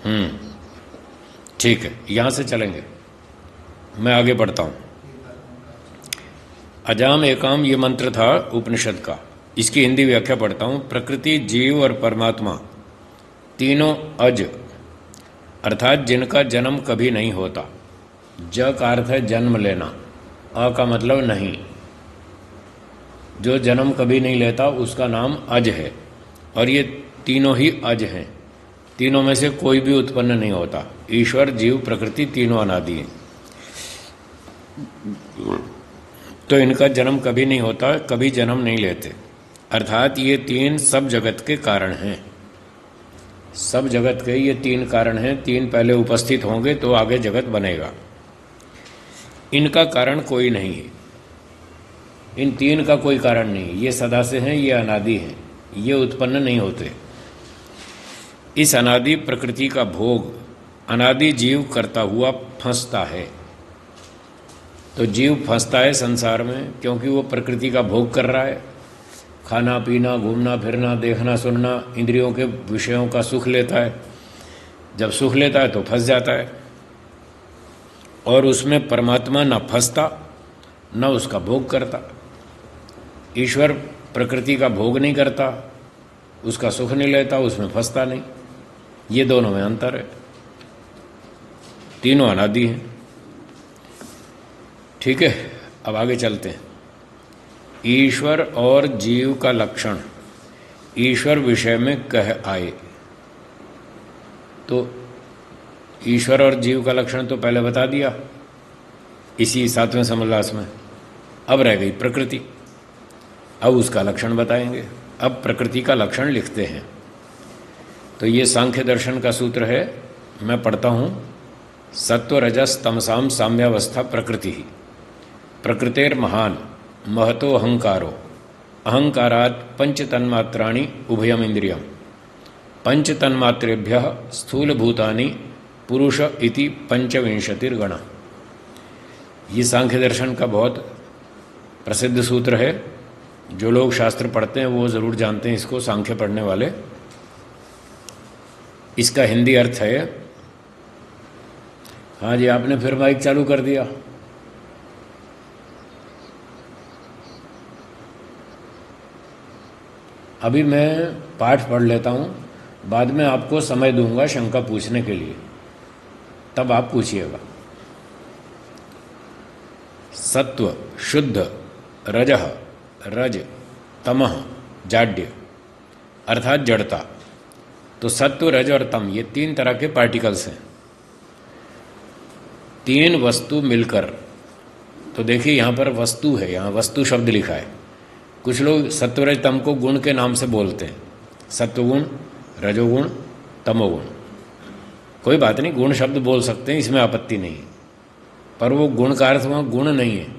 ठीक है, यहाँ से चलेंगे। मैं आगे बढ़ता हूँ। अजाम एकाम ये मंत्र था उपनिषद का। इसकी हिंदी व्याख्या पढ़ता हूँ। प्रकृति, जीव और परमात्मा तीनों अज, अर्थात जिनका जन्म कभी नहीं होता। ज का अर्थ है जन्म लेना, अ का मतलब नहीं। जो जन्म कभी नहीं लेता उसका नाम अज है, और ये तीनों ही अज हैं। तीनों में से कोई भी उत्पन्न नहीं होता। ईश्वर, जीव, प्रकृति तीनों अनादि हैं। तो इनका जन्म कभी नहीं होता, कभी जन्म नहीं लेते। अर्थात ये तीन सब जगत के कारण हैं। सब जगत के ये तीन कारण हैं। तीन पहले उपस्थित होंगे तो आगे जगत बनेगा। इनका कारण कोई नहीं है। इन तीन का कोई कारण नहीं। ये सदा से हैं, ये अनादि हैं, ये उत्पन्न नहीं होते। इस अनादि प्रकृति का भोग अनादि जीव करता हुआ फंसता है। तो जीव फंसता है संसार में क्योंकि वो प्रकृति का भोग कर रहा है। खाना पीना, घूमना फिरना, देखना सुनना, इंद्रियों के विषयों का सुख लेता है। जब सुख लेता है तो फंस जाता है, और उसमें परमात्मा न फंसता न उसका भोग करता। ईश्वर प्रकृति का भोग नहीं करता, उसका सुख नहीं लेता, उसमें फंसता नहीं। ये दोनों में अंतर है। तीनों अनादि हैं। ठीक है, अब आगे चलते हैं। ईश्वर और जीव का लक्षण ईश्वर विषय में कह आए। तो ईश्वर और जीव का लक्षण तो पहले बता दिया इसी 7वें समोल्लास में। अब रह गई प्रकृति। अब उसका लक्षण बताएंगे। अब प्रकृति का लक्षण लिखते हैं। तो ये सांख्य दर्शन का सूत्र है, मैं पढ़ता हूँ। सत्व रजस तमसाम साम्यावस्था प्रकृति ही। प्रकृतेर महान महतो अहंकारो। अहंकारात् पंच तन्मात्राणि उभयम इंद्रियम। पंच तन्मात्रेभ्यः स्थूलभूतानि पुरुष इति पंचविंशतिर्गणा। ये सांख्य दर्शन का बहुत प्रसिद्ध सूत्र है। जो लोग शास्त्र पढ़ते हैं वो ज़रूर जानते हैं इसको, सांख्य पढ़ने वाले। इसका हिंदी अर्थ है, हाँ जी, आपने फिर माइक चालू कर दिया। अभी मैं पाठ पढ़ लेता हूँ, बाद में आपको समय दूंगा शंका पूछने के लिए, तब आप पूछिएगा। सत्व शुद्ध, रजह रज, तमह जाड्य अर्थात जड़ता। तो सत्व, रज और तम ये तीन तरह के पार्टिकल्स हैं। तीन वस्तु मिलकर, तो देखिए यहाँ पर वस्तु है, यहाँ वस्तु शब्द लिखा है। कुछ लोग सत्वरज तम को गुण के नाम से बोलते हैं, सत्वगुण, रजोगुण, तमोगुण। कोई बात नहीं, गुण शब्द बोल सकते हैं, इसमें आपत्ति नहीं है। पर वो गुण का अर्थ वहाँ गुण नहीं है।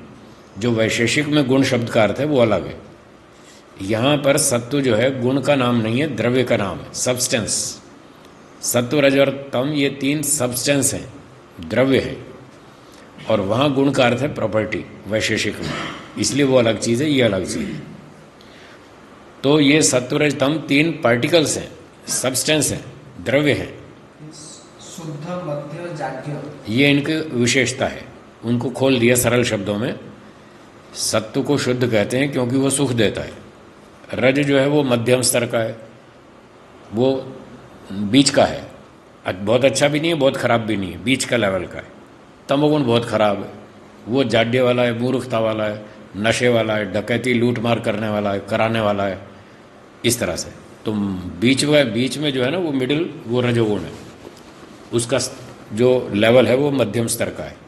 जो वैशेषिक में गुण शब्द का अर्थ है वो अलग है। यहाँ पर सत्व जो है गुण का नाम नहीं है, द्रव्य का नाम है, सब्सटेंस। सत्व, रज और तम ये तीन सब्सटेंस हैं, द्रव्य है। और वहाँ गुण का अर्थ है प्रॉपर्टी, वैशेषिक में, इसलिए वो अलग चीज़ है, ये अलग चीज़ है। तो ये सत्व, रज, तम तीन पार्टिकल्स हैं, सब्सटेंस हैं, द्रव्य हैं। शुद्ध, मध्य, जाड्य, ये इनकी विशेषता है। उनको खोल दिया सरल शब्दों में। सत्व को शुद्ध कहते हैं क्योंकि वो सुख देता है। रज जो है वो मध्यम स्तर का है, वो बीच का है, बहुत अच्छा भी नहीं है, बहुत खराब भी नहीं है, बीच का लेवल का है। तमोगुण बहुत खराब है, वो जाड्य वाला है, मूर्खता वाला है, नशे वाला है, डकैती लूट मार करने वाला है, कराने वाला है, इस तरह से। तो बीच में जो है ना वो मिडिल, वो रजोगुण है। उसका जो लेवल है वो मध्यम स्तर का है।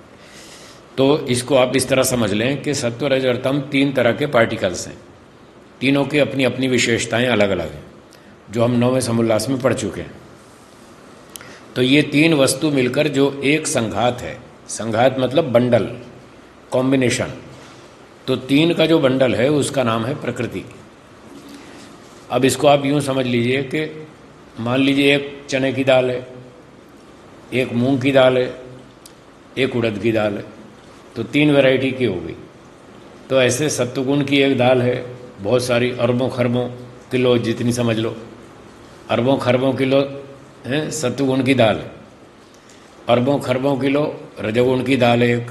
तो इसको आप इस तरह समझ लें कि सत्व, रज और तम तीन तरह के पार्टिकल्स हैं। तीनों की अपनी अपनी विशेषताएं अलग अलग हैं, जो हम 9वें समोल्लास में पढ़ चुके हैं। तो ये तीन वस्तु मिलकर जो एक संघात है, संघात मतलब बंडल, कॉम्बिनेशन। तो तीन का जो बंडल है उसका नाम है प्रकृति। अब इसको आप यूँ समझ लीजिए कि मान लीजिए एक चने की दाल है, एक मूंग की दाल है, एक उड़द की दाल है, तो तीन वैरायटी की हो गई। तो ऐसे सत्वगुण की एक दाल है, बहुत सारी अरबों खरबों किलो जितनी समझ लो, अरबों खरबों किलो हैं सत्वगुण की दाल, अरबों खरबों किलो रजोगुण की दाल एक,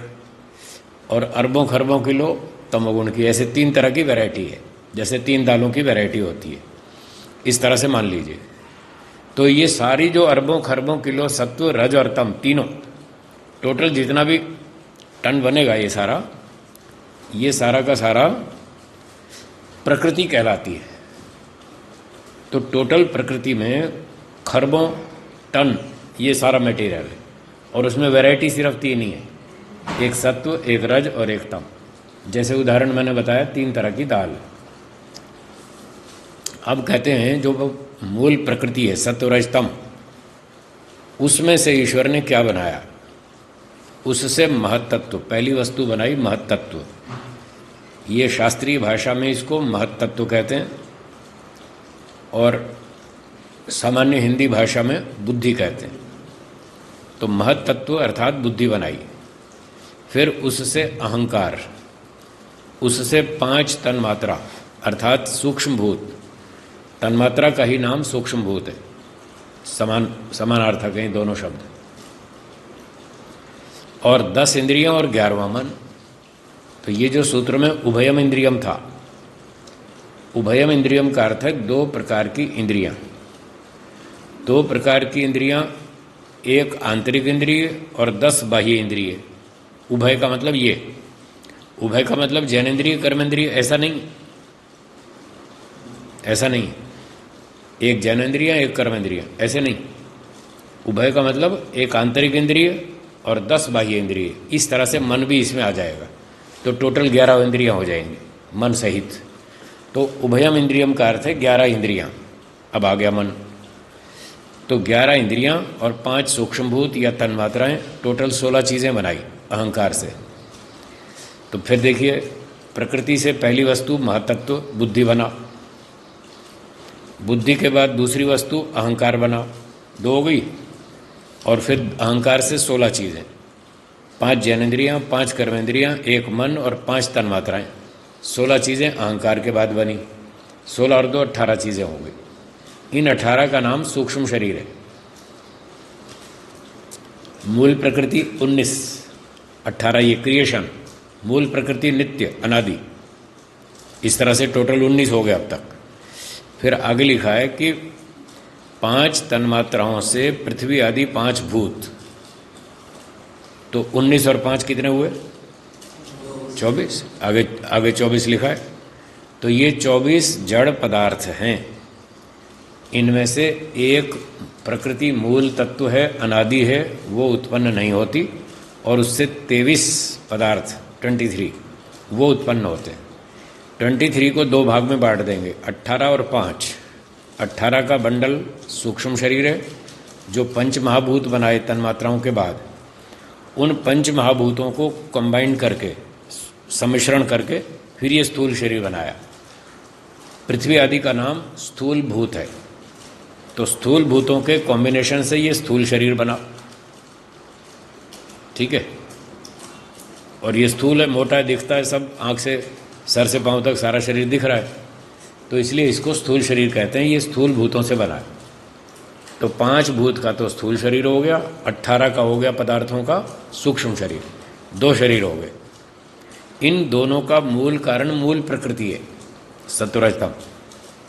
और अरबों खरबों किलो तमोगुण की। ऐसे 3 तरह की वैरायटी है, जैसे 3 दालों की वैरायटी होती है, इस तरह से मान लीजिए। तो ये सारी जो अरबों खरबों किलो सत्व रज और तम तीनों, टोटल जितना भी टन बनेगा ये सारा का सारा प्रकृति कहलाती है। तो टोटल प्रकृति में खरबों टन ये सारा मटेरियल है, और उसमें वैरायटी सिर्फ 3 ही है, एक सत्व, एक रज और एक तम। जैसे उदाहरण मैंने बताया 3 तरह की दाल। अब कहते हैं जो मूल प्रकृति है सत्व रज तम, उसमें से ईश्वर ने क्या बनाया, उससे महत्तत्व, पहली वस्तु बनाई महत्तत्व। ये शास्त्रीय भाषा में इसको महत्तत्व कहते हैं, और सामान्य हिंदी भाषा में बुद्धि कहते हैं। तो महत्तत्व अर्थात बुद्धि बनाई, फिर उससे अहंकार, उससे 5 तन्मात्रा अर्थात सूक्ष्म भूत, तन्मात्रा का ही नाम सूक्ष्म भूत है, समानार्थक हैं दोनों शब्द, और 10 इंद्रियां और 11वां मन। तो ये जो सूत्र में उभयम इंद्रियम था, उभयम इंद्रियम का अर्थ है 2 प्रकार की इंद्रियां। 2 प्रकार की इंद्रियां, एक आंतरिक इंद्रिय और 10 बाह्य इंद्रिय। उभय का मतलब ये, उभय का मतलब ज्ञानेन्द्रिय कर्मेंद्रिय ऐसा नहीं, ऐसा नहीं, एक ज्ञानेन्द्रिय एक कर्मेंद्रिय ऐसे नहीं। उभय का मतलब एक आंतरिक इंद्रिय और 10 बाह्य इंद्रिय, इस तरह से मन भी इसमें आ जाएगा, तो टोटल 11 इंद्रियां हो जाएंगी मन सहित। तो उभयम इंद्रियम का अर्थ है 11 इंद्रियां। अब आ गया मन, तो 11 इंद्रियां और 5 सूक्ष्मभूत या तन्मात्राएं, टोटल 16 चीज़ें बनाई अहंकार से। तो फिर देखिए, प्रकृति से पहली वस्तु महत्तत्व बुद्धि बना, बुद्धि के बाद दूसरी वस्तु अहंकार बना, 2 हो गई, और फिर अहंकार से 16 चीज़ें, 5 ज्ञानेन्द्रियाँ, 5 कर्मेंद्रियाँ, 1 मन और 5 तन्मात्राएं, 16 चीज़ें अहंकार के बाद बनी। 16 और 2 18 चीज़ें हो गई। इन 18 का नाम सूक्ष्म शरीर है। मूल प्रकृति 19, 18 ये क्रिएशन, मूल प्रकृति नित्य अनादि, इस तरह से टोटल 19 हो गए अब तक। फिर आगे लिखा है कि 5 तन्मात्राओं से पृथ्वी आदि 5 भूत, तो 19 और 5 कितने हुए? 24। आगे 24 लिखा है। तो ये 24 जड़ पदार्थ हैं। इनमें से एक प्रकृति मूल तत्व है, अनादि है, वो उत्पन्न नहीं होती, और उससे 23 पदार्थ 23 वो उत्पन्न होते हैं। 23 को 2 भाग में बांट देंगे, 18 और 5। 18 का बंडल सूक्ष्म शरीर है, जो 5 महाभूत बनाए तन्मात्राओं के बाद, उन 5 महाभूतों को कंबाइन करके, सम्मिश्रण करके फिर ये स्थूल शरीर बनाया। पृथ्वी आदि का नाम स्थूल भूत है। तो स्थूल भूतों के कॉम्बिनेशन से ये स्थूल शरीर बना, ठीक है। और ये स्थूल है, मोटा है, दिखता है, सब आँख से सर से पांव तक सारा शरीर दिख रहा है, तो इसलिए इसको स्थूल शरीर कहते हैं। ये स्थूल भूतों से बना है। तो 5 भूत का तो स्थूल शरीर हो गया, 18 का हो गया पदार्थों का सूक्ष्म शरीर, 2 शरीर हो गए। इन दोनों का मूल कारण मूल प्रकृति है, सत्वरजतम।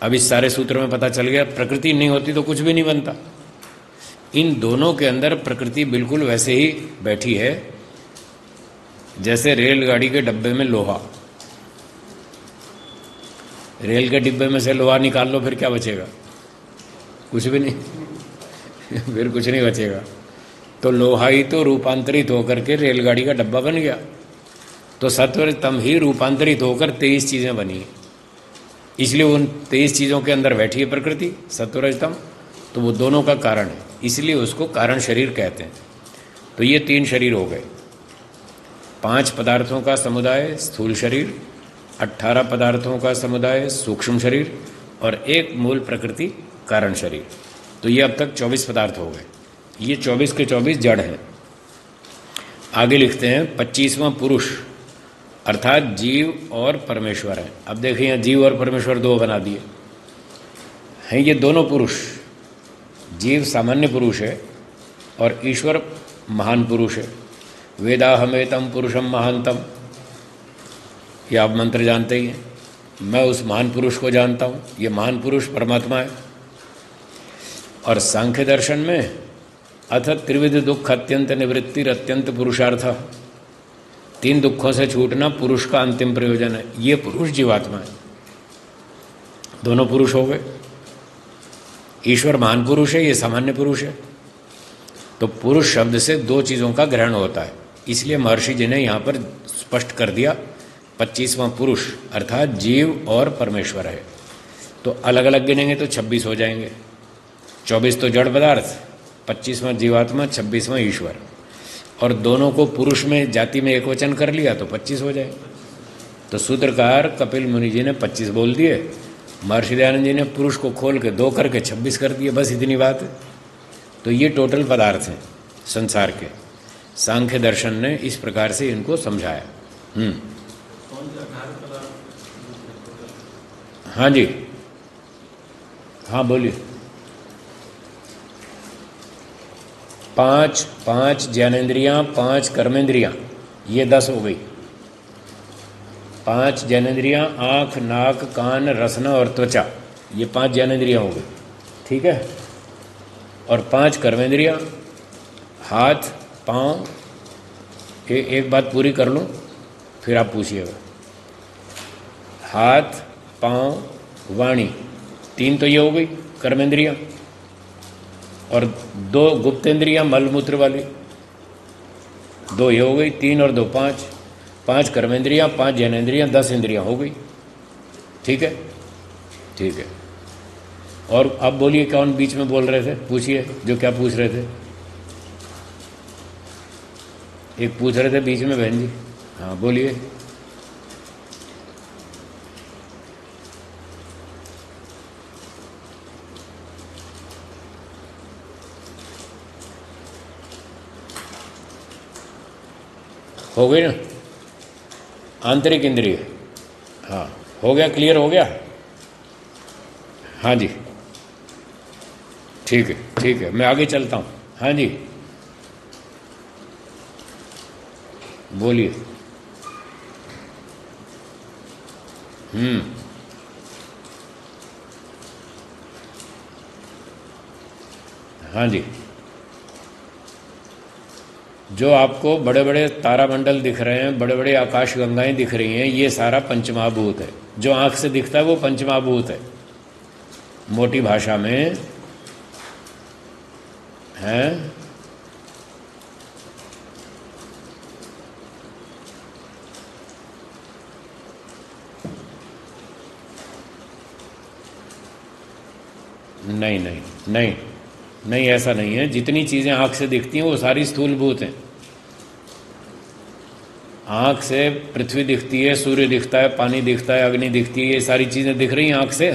अब इस सारे सूत्र में पता चल गया, प्रकृति नहीं होती तो कुछ भी नहीं बनता। इन दोनों के अंदर प्रकृति बिल्कुल वैसे ही बैठी है जैसे रेलगाड़ी के डब्बे में लोहा। रेल के डिब्बे में से लोहा निकाल लो, फिर क्या बचेगा? कुछ भी नहीं फिर कुछ नहीं बचेगा। तो लोहा ही तो रूपांतरित होकर के रेलगाड़ी का डब्बा बन गया। तो सत्वरजतम ही रूपांतरित होकर 23 चीज़ें बनी, इसलिए उन 23 चीज़ों के अंदर बैठी है प्रकृति सत्वरजतम। तो वो दोनों का कारण है, इसलिए उसको कारण शरीर कहते हैं। तो ये 3 शरीर हो गए, 5 पदार्थों का समुदाय स्थूल शरीर, 18 पदार्थों का समुदाय सूक्ष्म शरीर, और एक मूल प्रकृति कारण शरीर। तो ये अब तक 24 पदार्थ हो गए। ये 24 के 24 जड़ हैं। आगे लिखते हैं 25वां पुरुष, अर्थात जीव और परमेश्वर है। अब देखिए, जीव और परमेश्वर 2 बना दिए हैं। ये दोनों पुरुष, जीव सामान्य पुरुष है और ईश्वर महान पुरुष है। वेदाहमेतम पुरुषम महानतम, ये आप मंत्र जानते ही हैं। मैं उस महान पुरुष को जानता हूँ, ये महान पुरुष परमात्मा है। और सांख्य दर्शन में अथ त्रिविध दुख अत्यंत निवृत्तिर अत्यंत पुरुषार्थ, 3 दुखों से छूटना पुरुष का अंतिम प्रयोजन है। ये पुरुष जीवात्मा है, दोनों पुरुष हो गए। ईश्वर महान पुरुष है, ये सामान्य पुरुष है। तो पुरुष शब्द से 2 चीज़ों का ग्रहण होता है, इसलिए महर्षि जी ने यहाँ पर स्पष्ट कर दिया 25वां पुरुष अर्थात जीव और परमेश्वर है। तो अलग अलग गिनेंगे तो 26 हो जाएंगे। 24 तो जड़ पदार्थ, 25वां जीवात्मा, 26वां ईश्वर। और दोनों को पुरुष में जाति में एकवचन कर लिया तो 25 हो जाए। तो सूत्रकार कपिल मुनि जी ने 25 बोल दिए, महर्षि दयानंद जी ने पुरुष को खोल के 2 करके 26 कर दिए, बस इतनी बात है। तो ये टोटल पदार्थ हैं संसार के। सांख्य दर्शन ने इस प्रकार से इनको समझाया। हाँ जी, हाँ बोलिए। 5 ज्ञानेन्द्रियाँ, 5 कर्मेंद्रियाँ, ये 10 हो गई। 5 ज्ञानेन्द्रियाँ, आँख, नाक, कान, रसना और त्वचा, ये 5 ज्ञानेन्द्रियाँ हो गई, ठीक है। और 5 कर्मेंद्रियाँ, हाथ, पाँव। एक बात पूरी कर लूँ फिर आप पूछिएगा। हाथ, पाँव, वाणी, 3 तो ये हो गई कर्मेंद्रियाँ। और 2 गुप्तेंद्रियाँ मलमूत्र वाली, 2 ये हो गई। 3 और 2 5, 5 कर्मेंद्रियाँ, 5 ज्ञानेन्द्रियाँ, 10 इंद्रियाँ हो गई, ठीक है। ठीक है। और अब बोलिए, कौन बीच में बोल रहे थे? पूछिए जो क्या पूछ रहे थे। एक पूछ रहे थे बीच में बहन जी, हाँ बोलिए। हो गई ना आंतरिक इंद्रिय? हाँ हो गया, क्लियर हो गया। हाँ जी ठीक है, ठीक है, मैं आगे चलता हूँ। हाँ जी बोलिए। हाँ जी, जो आपको बड़े बड़े तारामंडल दिख रहे हैं, बड़े बड़े आकाश गंगाएं दिख रही हैं, ये सारा पंचमहाभूत है। जो आंख से दिखता है वो पंचमहाभूत है, मोटी भाषा में है। नहीं नहीं नहीं नहीं, ऐसा नहीं है। जितनी चीज़ें आँख से दिखती हैं वो सारी स्थूलभूत हैं। आँख से पृथ्वी दिखती है, सूर्य दिखता है, पानी दिखता है, अग्नि दिखती है, ये सारी चीज़ें दिख रही हैं आँख से।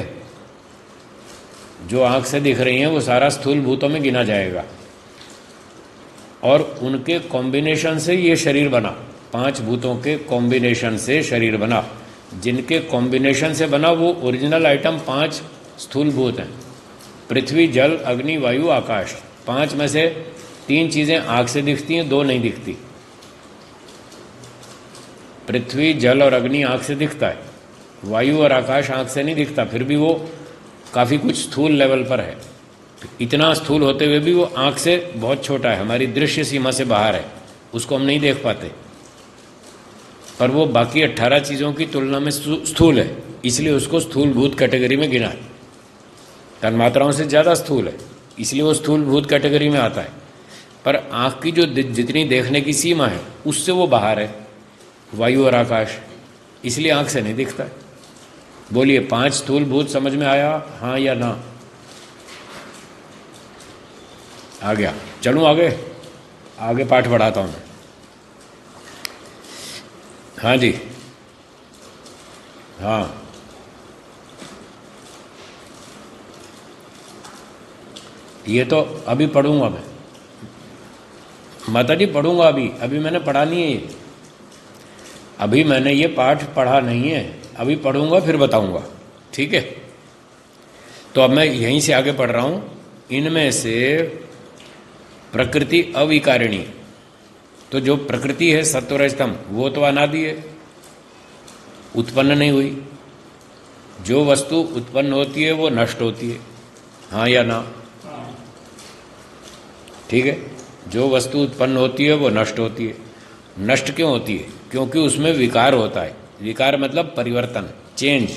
जो आँख से दिख रही हैं वो सारा स्थूलभूतों में गिना जाएगा। और उनके कॉम्बिनेशन से ये शरीर बना, 5 भूतों के कॉम्बिनेशन से शरीर बना। जिनके कॉम्बिनेशन से बना वो ओरिजिनल आइटम 5 स्थूलभूत हैं, पृथ्वी, जल, अग्नि, वायु, आकाश। 5 में से 3 चीज़ें आँख से दिखती हैं, 2 नहीं दिखती। पृथ्वी, जल और अग्नि आँख से दिखता है, वायु और आकाश आँख से नहीं दिखता, फिर भी वो काफ़ी कुछ स्थूल लेवल पर है। इतना स्थूल होते हुए भी वो आँख से बहुत छोटा है, हमारी दृश्य सीमा से बाहर है, उसको हम नहीं देख पाते। पर वो बाकी 18 चीज़ों की तुलना में स्थूल है, इसलिए उसको स्थूलभूत कैटेगरी में गिना है। तन्मात्राओं से ज़्यादा स्थूल है, इसलिए वो स्थूलभूत कैटेगरी में आता है। पर आँख की जो जितनी देखने की सीमा है उससे वो बाहर है, वायु और आकाश, इसलिए आँख से नहीं दिखता है। बोलिए 5 स्थूलभूत समझ में आया, हाँ या ना? आ गया। चलूँ आगे? आगे पाठ बढ़ाता हूँ मैं। हाँ जी, हाँ ये तो अभी पढ़ूंगा मैं, माता जी पढ़ूंगा। अभी मैंने पढ़ा नहीं है ये, अभी मैंने ये पाठ पढ़ा नहीं है, अभी पढ़ूंगा फिर बताऊंगा, ठीक है। तो अब मैं यहीं से आगे पढ़ रहा हूँ। इनमें से प्रकृति अविकारिणी, तो जो प्रकृति है सत्व रजतम वो तो अनादि है, उत्पन्न नहीं हुई। जो वस्तु उत्पन्न होती है वो नष्ट होती है, हाँ या ना? ठीक है, जो वस्तु उत्पन्न होती है वो नष्ट होती है। नष्ट क्यों होती है? क्योंकि उसमें विकार होता है। विकार मतलब परिवर्तन, चेंज।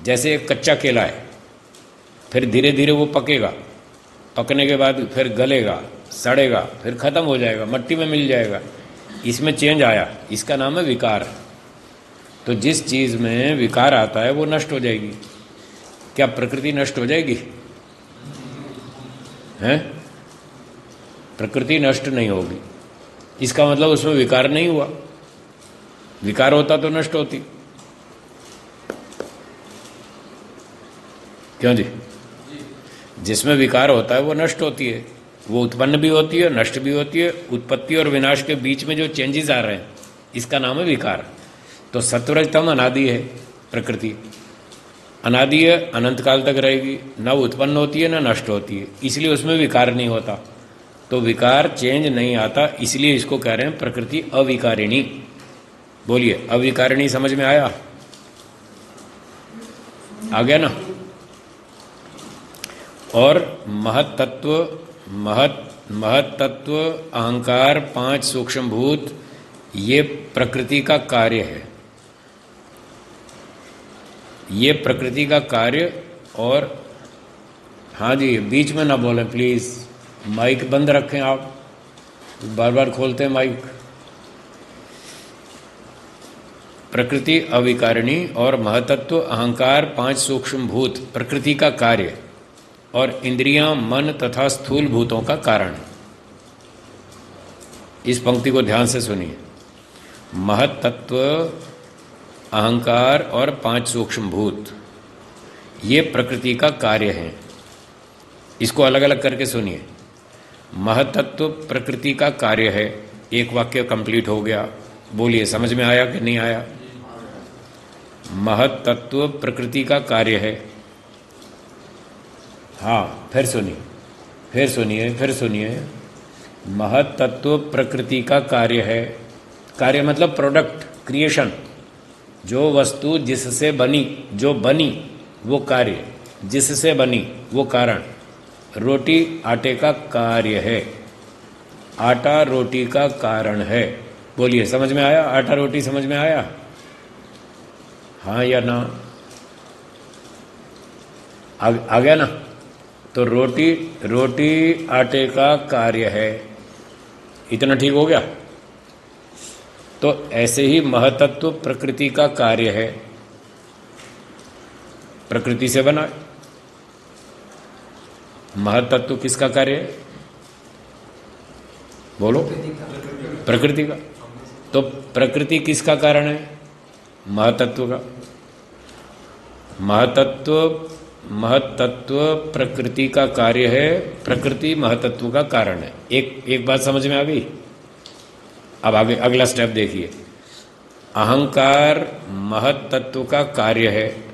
जैसे एक कच्चा केला है, फिर धीरे धीरे वो पकेगा, पकने के बाद फिर गलेगा, सड़ेगा, फिर खत्म हो जाएगा, मट्टी में मिल जाएगा। इसमें चेंज आया, इसका नाम है विकार। तो जिस चीज़ में विकार आता है वो नष्ट हो जाएगी। क्या प्रकृति नष्ट हो जाएगी? हैं? प्रकृति नष्ट नहीं होगी। इसका मतलब उसमें विकार नहीं हुआ। विकार होता तो नष्ट होती। क्यों जी? जिसमें विकार होता है वो नष्ट होती है, वो उत्पन्न भी होती है, नष्ट भी होती है। उत्पत्ति और विनाश के बीच में जो चेंजेस आ रहे हैं इसका नाम है विकार। तो सत्वरजतम अनादि है, प्रकृति अनादि है, अनंत काल तक रहेगी, न उत्पन्न होती है न नष्ट होती है, इसलिए उसमें विकार नहीं होता। तो विकार चेंज नहीं आता, इसलिए इसको कह रहे हैं प्रकृति अविकारिणी। बोलिए, अविकारिणी समझ में आया? आ गया ना? और महत्तत्व अहंकार 5 सूक्ष्म भूत ये प्रकृति का कार्य है। ये प्रकृति का कार्य। और हाँ जी, बीच में ना बोलें प्लीज, माइक बंद रखें आप, बार बार खोलते हैं माइक। प्रकृति अविकारिणी और महतत्व अहंकार 5 सूक्ष्म भूत प्रकृति का कार्य और इंद्रियां मन तथा स्थूल भूतों का कारण। इस पंक्ति को ध्यान से सुनिए। महतत्व अहंकार और 5 सूक्ष्म भूत ये प्रकृति का कार्य है। इसको अलग अलग करके सुनिए। महतत्व प्रकृति का कार्य है। एक वाक्य कंप्लीट हो गया। बोलिए, समझ में आया कि नहीं आया? महतत्व प्रकृति का कार्य है। हाँ, फिर सुनिए, फिर सुनिए, फिर सुनिए। महतत्व प्रकृति का कार्य है। कार्य मतलब प्रोडक्ट, क्रिएशन। जो वस्तु जिससे बनी, जो बनी वो कार्य, जिससे बनी वो कारण। रोटी आटे का कार्य है, आटा रोटी का कारण है। बोलिए, समझ में आया? आटा रोटी समझ में आया? हाँ या ना? आ गया ना? तो रोटी आटे का कार्य है। इतना ठीक हो गया? तो ऐसे ही महतत्व प्रकृति का कार्य है, प्रकृति से बना। महतत्व किसका कार्य है? बोलो। प्रकृति का। तो प्रकृति किसका कारण है? महतत्व का। महतत्व प्रकृति का कार्य है, प्रकृति महतत्व का कारण है। एक बात समझ में आ गई? अब आगे अगला स्टेप देखिए। अहंकार महतत्व का कार्य है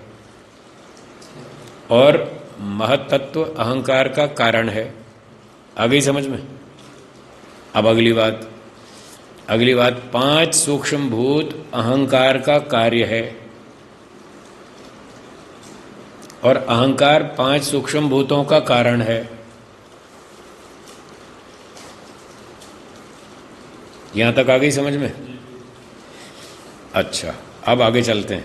और महतत्व अहंकार का कारण है। आ गई समझ में? अब अगली बात 5 सूक्ष्म भूत अहंकार का कार्य है और अहंकार 5 सूक्ष्म भूतों का कारण है। यहां तक आ गई समझ में? अच्छा, अब आगे चलते हैं।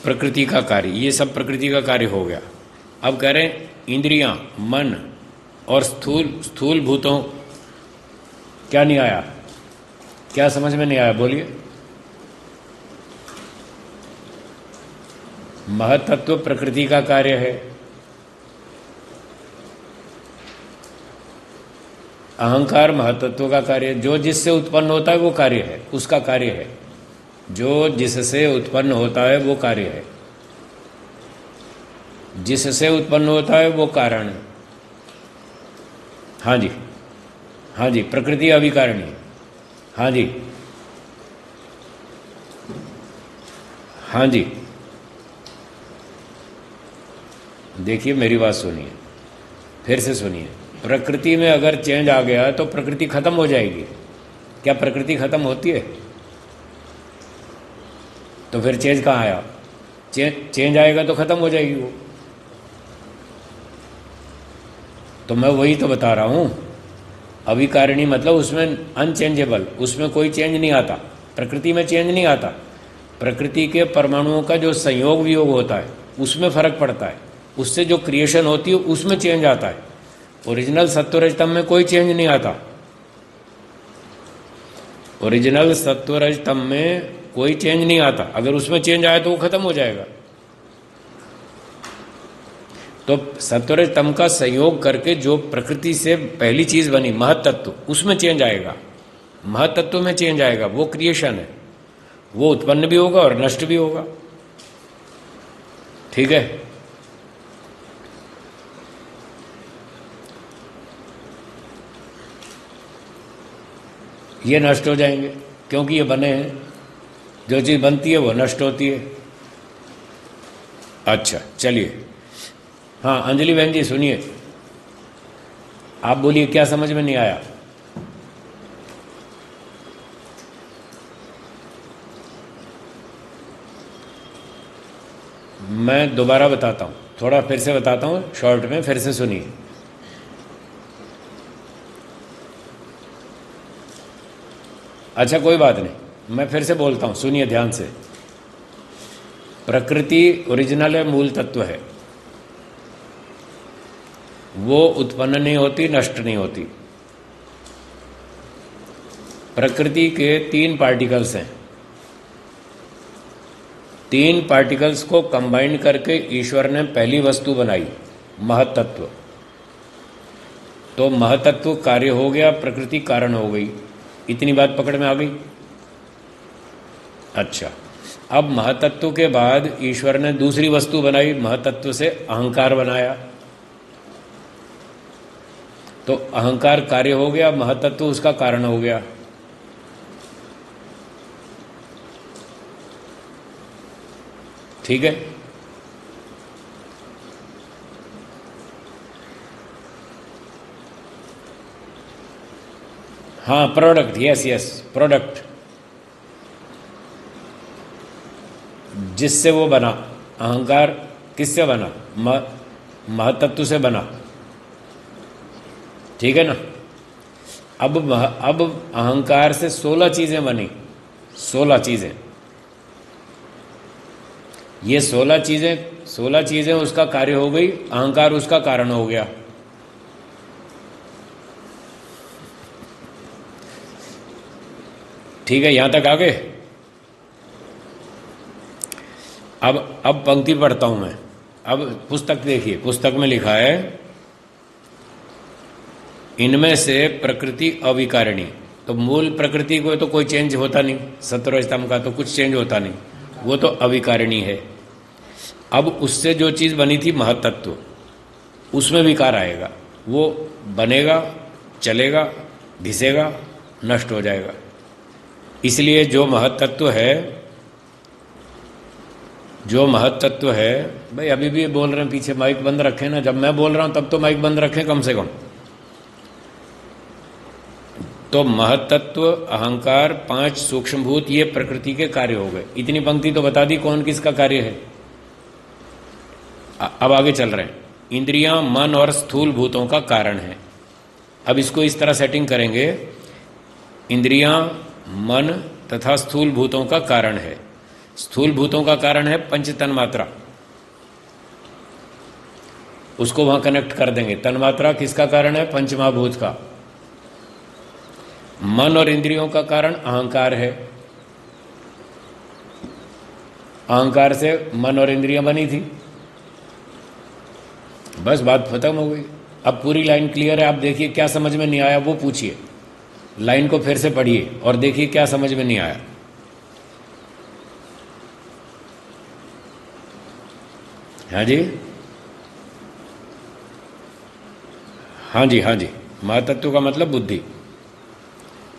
प्रकृति का कार्य, ये सब प्रकृति का कार्य हो गया। अब कह रहे हैं इंद्रियां, मन और स्थूल भूतों। क्या नहीं आया? क्या समझ में नहीं आया? बोलिए। महतत्व प्रकृति का कार्य है, अहंकार महतत्व का कार्य। जो जिससे उत्पन्न होता है वो कार्य है, उसका कार्य है। जो जिससे उत्पन्न होता है वो कार्य है, जिससे उत्पन्न होता है वो कारण है। हाँ जी, हाँ जी, प्रकृति अविकारिणी। हाँ जी, हाँ जी। देखिए, मेरी बात सुनिए। फिर से सुनिए, प्रकृति में अगर चेंज आ गया तो प्रकृति खत्म हो जाएगी। क्या प्रकृति खत्म होती है? तो फिर चेंज कहाँ आया? चेंज आएगा तो खत्म हो जाएगी वो। तो मैं वही तो बता रहा हूँ, अविकारिणी मतलब उसमें अनचेंजेबल, उसमें कोई चेंज नहीं आता। प्रकृति में चेंज नहीं आता। प्रकृति के परमाणुओं का जो संयोग वियोग होता है उसमें फर्क पड़ता है, उससे जो क्रिएशन होती है उसमें चेंज आता है। ओरिजिनल सत्वरजतम में कोई चेंज नहीं आता। ओरिजिनल सत्वरजतम में कोई चेंज नहीं आता। अगर उसमें चेंज आया तो वो खत्म हो जाएगा। तो सत्वरजतम का संयोग करके जो प्रकृति से पहली चीज बनी महतत्व, उसमें चेंज आएगा। महतत्व में चेंज आएगा, वो क्रिएशन है, वो उत्पन्न भी होगा और नष्ट भी होगा। ठीक है? ये नष्ट हो जाएंगे क्योंकि ये बने हैं। जो चीज बनती है वो नष्ट होती है। अच्छा चलिए, हाँ अंजलि बहन जी सुनिए, आप बोलिए क्या समझ में नहीं आया? मैं दोबारा बताता हूँ, थोड़ा फिर से बताता हूँ शॉर्ट में, फिर से सुनिए। अच्छा कोई बात नहीं, मैं फिर से बोलता हूँ, सुनिए ध्यान से। प्रकृति ओरिजिनल है, मूल तत्व है, वो उत्पन्न नहीं होती, नष्ट नहीं होती। प्रकृति के 3 पार्टिकल्स हैं। 3 पार्टिकल्स को कंबाइन करके ईश्वर ने पहली वस्तु बनाई, महतत्व। तो महतत्व कार्य हो गया, प्रकृति कारण हो गई। इतनी बात पकड़ में आ गई? अच्छा, अब महतत्व के बाद ईश्वर ने दूसरी वस्तु बनाई, महतत्व से अहंकार बनाया। तो अहंकार कार्य हो गया, महतत्व उसका कारण हो गया। ठीक है? हाँ प्रोडक्ट, यस यस प्रोडक्ट, जिससे वो बना। अहंकार किससे बना? महतत्व से बना। ठीक है ना? अब अहंकार से 16 चीजें बनी, 16 चीजें। ये 16 चीजें उसका कार्य हो गई, अहंकार उसका कारण हो गया। ठीक है, यहां तक आ गए? अब पंक्ति पढ़ता हूं मैं। अब पुस्तक देखिए, पुस्तक में लिखा है इनमें से प्रकृति अविकारिणी। तो मूल प्रकृति को तो कोई चेंज होता नहीं, सत्वरजतम का तो कुछ चेंज होता नहीं, वो तो अविकारिणी है। अब उससे जो चीज बनी थी महतत्व, उसमें विकार आएगा, वो बनेगा, चलेगा, घिसेगा, नष्ट हो जाएगा। इसलिए जो महतत्व है, भाई अभी भी बोल रहे हैं पीछे, माइक बंद रखें ना। जब मैं बोल रहा हूं तब तो माइक बंद रखें कम से कम। तो महतत्व, अहंकार, 5 सूक्ष्मभूत, ये प्रकृति के कार्य हो गए। इतनी पंक्ति तो बता दी कौन किसका कार्य है। अब आगे चल रहे हैं। इंद्रियां, मन और स्थूल भूतों का कारण है। अब इसको इस तरह सेटिंग करेंगे, इंद्रियां, मन तथा स्थूल भूतों का कारण है। स्थूल भूतों का कारण है पंच तन्मात्रा, उसको वहां कनेक्ट कर देंगे। तन्मात्रा किसका कारण है? पंचमहाभूत का। मन और इंद्रियों का कारण अहंकार है, अहंकार से मन और इंद्रियां बनी थी। बस बात खत्म हो गई। अब पूरी लाइन क्लियर है। आप देखिए क्या समझ में नहीं आया वो पूछिए, लाइन को फिर से पढ़िए और देखिए क्या समझ में नहीं आया। हाँ जी, हाँ जी, हाँ जी, महतत्व का मतलब बुद्धि।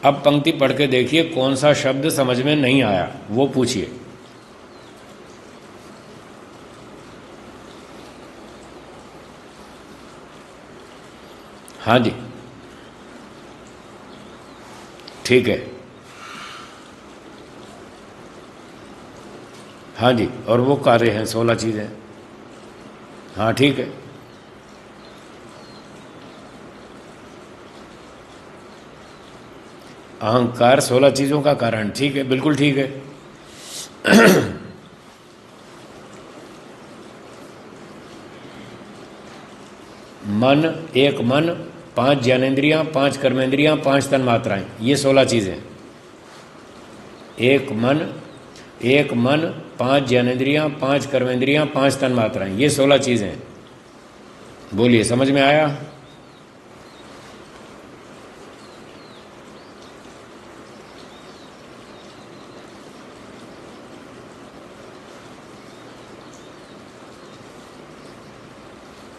अब पंक्ति पढ़ के देखिए कौन सा शब्द समझ में नहीं आया वो पूछिए। हाँ जी, ठीक है। हाँ जी, और वो कार्य हैं 16 चीज़ें। हाँ ठीक है। अहंकार 16 चीज़ों का कारण, ठीक है, बिल्कुल ठीक है। मन, एक मन, 5 ज्ञानेंद्रियां, 5 कर्मेंद्रियां, 5 तन्मात्राएं, ये 16 चीज़ें। एक मन 5 ज्ञानेंद्रियां, 5 कर्मेंद्रियां, 5 तन्मात्राएं, ये 16 चीज़ें। बोलिए, समझ में आया?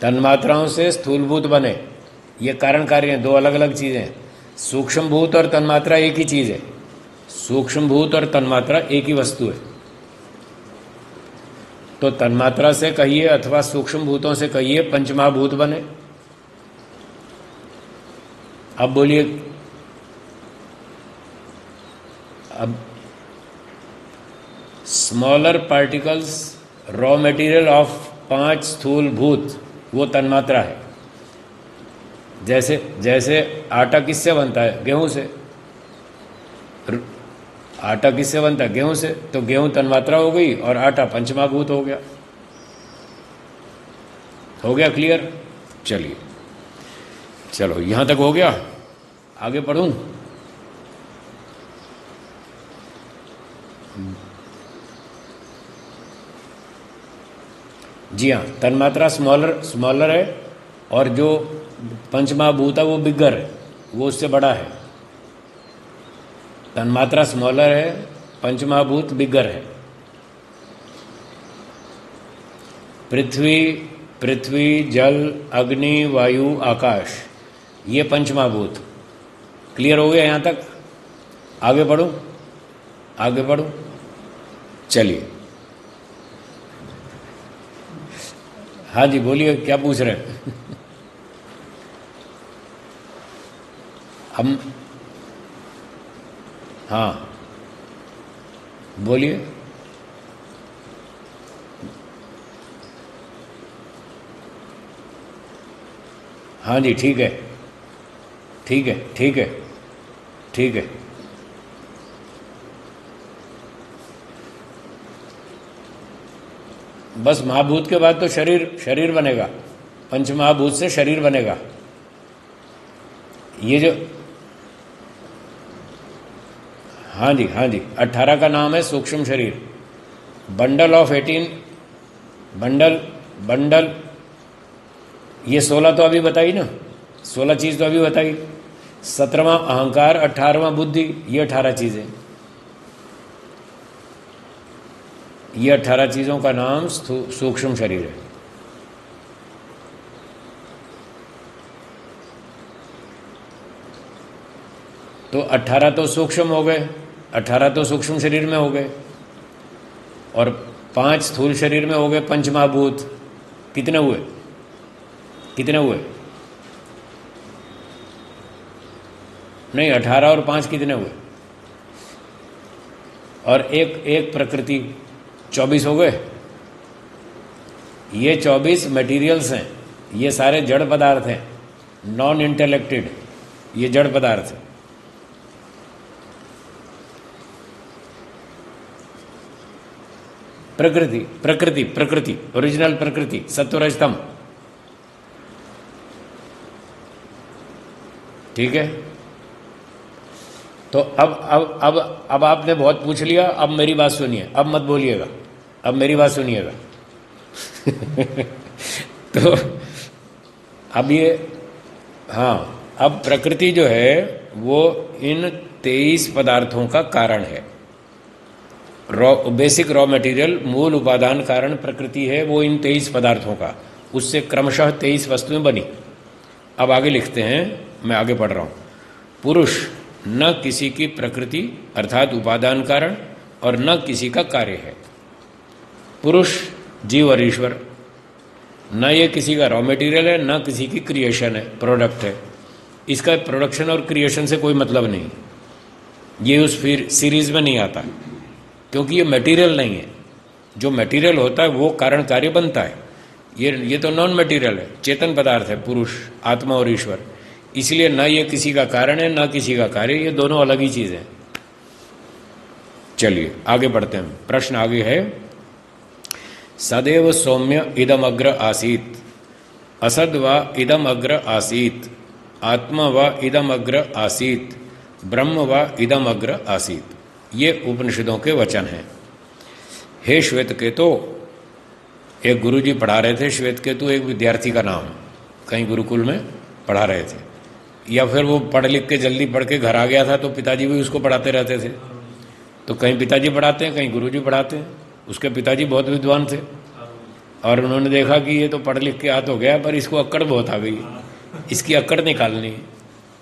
तन्मात्राओं से स्थूलभूत बने, ये कारण कार्य हैं, दो अलग अलग चीज़ें हैं। सूक्ष्म भूत और तन्मात्रा एक ही चीज़ है। सूक्ष्म भूत और तन्मात्रा एक ही वस्तु है। तो तन्मात्रा से कहिए अथवा सूक्ष्म भूतों से कहिए पंचमहाभूत बने। अब बोलिए, अब smaller particles, raw material of 5 स्थूल भूत, वो तन्मात्रा है। जैसे जैसे आटा किससे बनता है? गेहूं से। आटा किससे बनता है? गेहूं से। तो गेहूं तन्मात्रा हो गई और आटा पंचमहाभूत हो गया। हो गया क्लियर? चलिए, चलो यहां तक हो गया, आगे पढ़ूं? जी हाँ, तन्मात्रा स्मॉलर है और जो पंचमहाभूत है वो बिगर है, वो उससे बड़ा है। तन्मात्रा स्मॉलर है, पंचमहाभूत बिगर है। पृथ्वी, जल, अग्नि, वायु, आकाश, ये पंचमहाभूत। क्लियर हो गया यहाँ तक? आगे बढ़ूं? आगे बढ़ूं? चलिए। हाँ जी, बोलिए, क्या पूछ रहे हैं? हम, हाँ बोलिए। हाँ जी, ठीक है, ठीक है, ठीक है, ठीक है। बस महाभूत के बाद तो शरीर बनेगा। पंचमहाभूत से शरीर बनेगा। ये जो, हाँ जी, हाँ जी, 18 का नाम है सूक्ष्म शरीर। बंडल ऑफ 18, बंडल ये 16 तो अभी बताई ना, 16 चीज़ तो अभी बताई। 17वां अहंकार, 18वां बुद्धि, ये 18 चीज़ें। ये 18 चीज़ों का नाम सूक्ष्म शरीर है। तो 18 तो सूक्ष्म हो गए, 18 तो सूक्ष्म शरीर में हो गए, और 5 स्थूल शरीर में हो गए पंचमहाभूत। कितने हुए? कितने हुए? नहीं, 18 और 5 कितने हुए? और एक प्रकृति, 24 हो गए। ये 24 मटेरियल्स हैं, ये सारे जड़ पदार्थ हैं, नॉन इंटेलेक्टेड, ये जड़ पदार्थ है। प्रकृति, ओरिजिनल प्रकृति, सत्वरजतम। ठीक है। तो अब आपने बहुत पूछ लिया, अब मेरी बात सुनिए, अब मत बोलिएगा, अब मेरी बात सुनिएगा। तो अब ये, हाँ, अब प्रकृति जो है वो इन 23 पदार्थों का कारण है। बेसिक रॉ मटेरियल, मूल उपादान कारण प्रकृति है, वो इन 23 पदार्थों का, उससे क्रमशः 23 वस्तुएं बनी। अब आगे लिखते हैं, मैं आगे पढ़ रहा हूँ। पुरुष न किसी की प्रकृति अर्थात उपादान कारण और न किसी का कार्य है। पुरुष जीव और ईश्वर, न ये किसी का रॉ मटेरियल है, न किसी की क्रिएशन है, प्रोडक्ट है। इसका प्रोडक्शन और क्रिएशन से कोई मतलब नहीं, ये उस फिर सीरीज में नहीं आता, क्योंकि ये मटेरियल नहीं है। जो मटेरियल होता है वो कारण कार्य बनता है, ये तो नॉन मटेरियल है, चेतन पदार्थ है, पुरुष, आत्मा और ईश्वर। इसलिए ना ये किसी का कारण है ना किसी का कार्य, ये दोनों अलग ही चीज़ है। चलिए आगे बढ़ते हैं। प्रश्न आगे है, सदैव सौम्य इदम अग्र आसीत, असद व इदम अग्र आसीत, आत्मा व इदम अग्र आसीत, ब्रह्म व इदम अग्र आसीत। ये उपनिषदों के वचन हैं। हे श्वेतकेतु, एक गुरुजी पढ़ा रहे थे, श्वेतकेतु एक विद्यार्थी का नाम, कहीं गुरुकुल में पढ़ा रहे थे, या फिर वो पढ़ लिख के जल्दी पढ़ के घर आ गया था तो पिताजी भी उसको पढ़ाते रहते थे। तो कहीं पिताजी पढ़ाते हैं, कहीं गुरुजी पढ़ाते हैं। उसके पिताजी बहुत विद्वान थे और उन्होंने देखा कि ये तो पढ़ लिख के हाथ हो गया, पर इसको अक्कड़ बहुत आ गई, इसकी अक्कड़ निकालनी,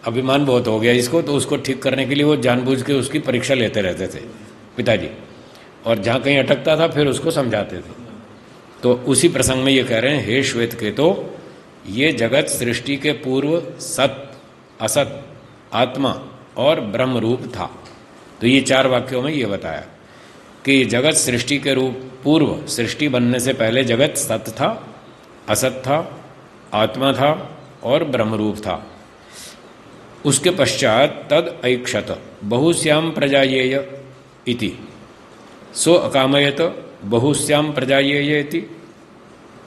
अभिमान बहुत हो गया इसको, तो उसको ठीक करने के लिए वो जानबूझ के उसकी परीक्षा लेते रहते थे पिताजी, और जहाँ कहीं अटकता था फिर उसको समझाते थे। तो उसी प्रसंग में ये कह रहे हैं, हे श्वेतकेतु, ये जगत सृष्टि के पूर्व सत, असत, आत्मा और ब्रह्म रूप था। तो ये 4 वाक्यों में ये बताया कि जगत सृष्टि के रूप पूर्व, सृष्टि बनने से पहले जगत सत था, असत था, आत्मा था और ब्रह्म रूप था। उसके पश्चात तद ऐक्षत बहुश्याम प्रजायेय इति, सो अकामयत बहुश्याम प्रजायेय इति।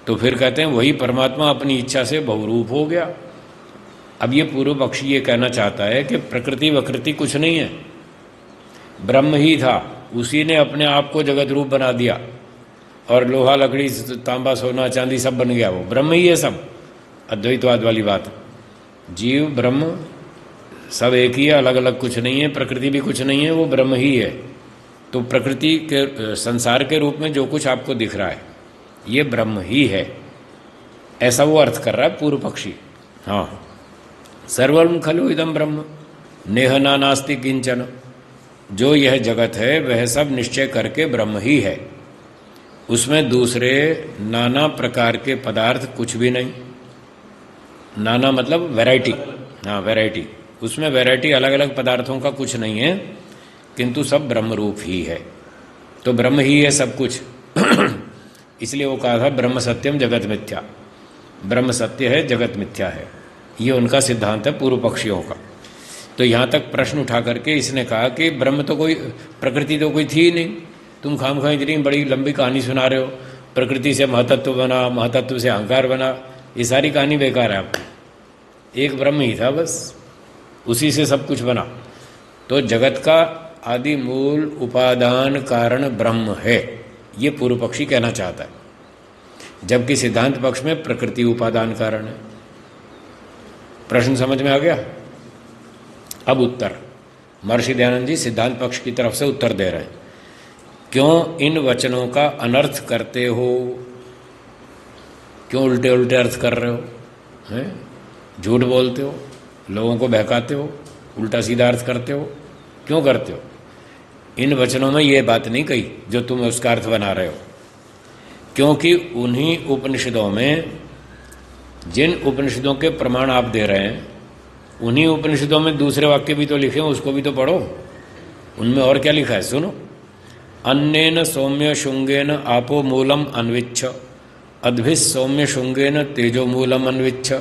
तो फिर कहते हैं वही परमात्मा अपनी इच्छा से बहुरूप हो गया। अब ये पूर्व पक्षी ये कहना चाहता है कि प्रकृति वकृति कुछ नहीं है, ब्रह्म ही था, उसी ने अपने आप को जगत रूप बना दिया, और लोहा लकड़ी तांबा सोना चांदी सब बन गया, वो ब्रह्म ही है सब। अद्वैतवाद वाली बात, जीव ब्रह्म सब एक ही है, अलग अलग कुछ नहीं है, प्रकृति भी कुछ नहीं है, वो ब्रह्म ही है। तो प्रकृति के संसार के रूप में जो कुछ आपको दिख रहा है ये ब्रह्म ही है, ऐसा वो अर्थ कर रहा है पूर्व पक्षी। हाँ, सर्वम खलु इदम ब्रह्म नेह नास्ति किंचन, जो यह जगत है वह सब निश्चय करके ब्रह्म ही है, उसमें दूसरे नाना प्रकार के पदार्थ कुछ भी नहीं। नाना मतलब वैरायटी, हाँ वैरायटी, उसमें वैरायटी अलग अलग पदार्थों का कुछ नहीं है, किंतु सब ब्रह्म रूप ही है। तो ब्रह्म ही है सब कुछ इसलिए वो कहा था ब्रह्म सत्यम जगत मिथ्या, ब्रह्म सत्य है जगत मिथ्या है, ये उनका सिद्धांत है पूर्व पक्षियों का। तो यहाँ तक प्रश्न उठा करके इसने कहा कि ब्रह्म तो कोई, प्रकृति तो कोई थी ही नहीं, तुम खामखा इतनी बड़ी लंबी कहानी सुना रहे हो, प्रकृति से महतत्व बना, महतत्व से अहंकार बना, ये सारी कहानी बेकार है आपकी। एक ब्रह्म ही था बस, उसी से सब कुछ बना। तो जगत का आदि मूल उपादान कारण ब्रह्म है, ये पूर्व पक्षी कहना चाहता है, जबकि सिद्धांत पक्ष में प्रकृति उपादान कारण है। प्रश्न समझ में आ गया? अब उत्तर, महर्षि दयानंद जी सिद्धांत पक्ष की तरफ से उत्तर दे रहे हैं। क्यों इन वचनों का अनर्थ करते हो? क्यों उल्टे उल्टे अर्थ कर रहे हो? हैं, झूठ बोलते हो, लोगों को बहकाते हो, उल्टा सीधा अर्थ करते हो, क्यों करते हो? इन वचनों में ये बात नहीं कही जो तुम उसका अर्थ बना रहे हो, क्योंकि उन्हीं उपनिषदों में, जिन उपनिषदों के प्रमाण आप दे रहे हैं, उन्हीं उपनिषदों में दूसरे वाक्य भी तो लिखे हैं, उसको भी तो पढ़ो। उनमें और क्या लिखा है सुनो। अन्नेन सौम्य शुंगेन आपो मूलम अन्विच्छ, अद्भिस् सौम्य शुंगेन तेजो मूलम अन्विच्छ,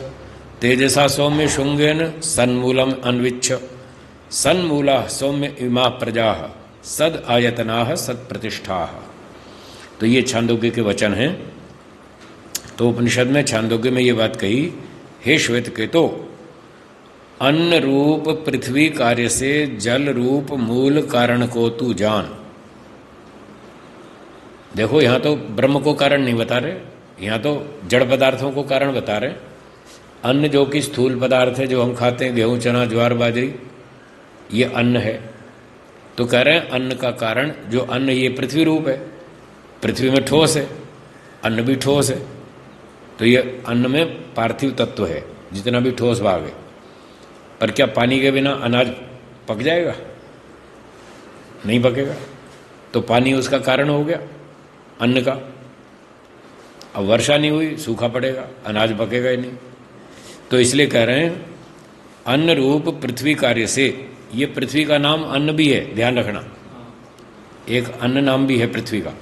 तेजसा सौम्य शुंगेन सन्मूलम अन्विच्छ, सन्मूला सौम्य इमा प्रजा सद आयतना सद प्रतिष्ठा। तो ये छांदोग्य के वचन हैं। तो उपनिषद में छांदोग्य में ये बात कही, हे श्वेतकेतु, अन्न रूप पृथ्वी कार्य से जल रूप मूल कारण को तू जान। देखो यहाँ तो ब्रह्म को कारण नहीं बता रहे, यहाँ तो जड़ पदार्थों को कारण बता रहे। अन्न जो कि स्थूल पदार्थ है, जो हम खाते हैं, गेहूं चना ज्वार बाजरी, ये अन्न है। तो कह रहे हैं अन्न का कारण, जो अन्न ये पृथ्वी रूप है, पृथ्वी में ठोस है, अन्न भी ठोस है। तो ये अन्न में पार्थिव तत्व है, जितना भी ठोस भाग है। पर क्या पानी के बिना अनाज पक जाएगा? नहीं पकेगा। तो पानी उसका कारण हो गया अन्न का। अब वर्षा नहीं हुई, सूखा पड़ेगा, अनाज पकेगा ही नहीं। तो इसलिए कह रहे हैं अन्न रूप पृथ्वी कार्य से, ये पृथ्वी का नाम अन्न भी है, ध्यान रखना, एक अन्न नाम भी है पृथ्वी का,